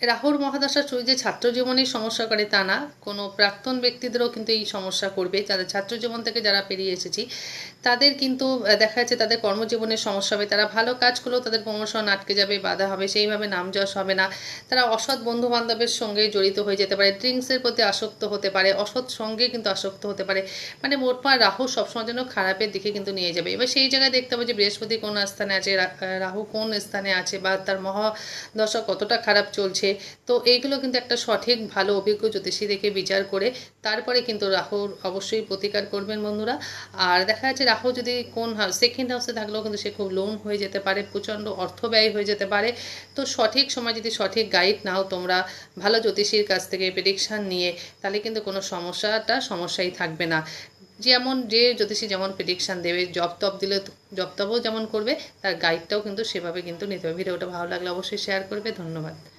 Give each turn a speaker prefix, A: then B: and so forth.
A: রাহুর মহাদশা শুধু যে ছাত্র জীবনেই সমস্যা করে তা না, কোনো প্রাক্তন ব্যক্তিদেরও কিন্তু এই সমস্যা করবে। যাদের ছাত্র জীবন থেকে যারা পেরিয়ে এসেছি তাদের কিন্তু দেখা যাচ্ছে তাদের কর্মজীবনের সমস্যা হবে। তারা ভালো কাজ করলেও তাদের প্রমোশন আটকে যাবে, বাধা হবে, সেইভাবে নাম যশ হবে না। তারা অসৎ বন্ধু বান্ধবের সঙ্গে জড়িত হয়ে যেতে পারে, ড্রিঙ্কসের প্রতি আসক্ত হতে পারে, অসৎ সঙ্গে কিন্তু আসক্ত হতে পারে। মানে মোটমাট রাহু সবসময় যেন খারাপের দিকে কিন্তু নিয়ে যাবে। এবার সেই জায়গায় দেখতে হবে যে বৃহস্পতি কোন স্থানে আছে, রাহু কোন স্থানে আছে, বা তার মহাদশা কতটা খারাপ চলছে। তো এইগুলো কিন্তু একটা সঠিক ভালো অভিজ্ঞ জ্যোতিষী দেখে বিচার করে তারপরে কিন্তু রাহুর অবশ্যই প্রতিকার করবেন বন্ধুরা। আর দেখা যাচ্ছে রাহু যদি কোন সেকেন্ড হাউসে থাকলেও কিন্তু সে খুব লোন হয়ে যেতে পারে, প্রচণ্ড অর্থ ব্যয় হয়ে যেতে পারে। তো সঠিক সময় যদি সঠিক গাইড নাও তোমরা ভালো জ্যোতিষীর কাছ থেকে প্রেডিকশান নিয়ে, তাহলে কিন্তু কোনো সমস্যাই থাকবে না। যেমন যে জ্যোতিষী যেমন প্রেডিকশান দেবে, জব টপ দিলে জব টপও যেমন করবে, তার গাইডটাও কিন্তু সেভাবে কিন্তু নিতে হবে। ভিডিওটা ভালো লাগলে অবশ্যই শেয়ার করবে। ধন্যবাদ।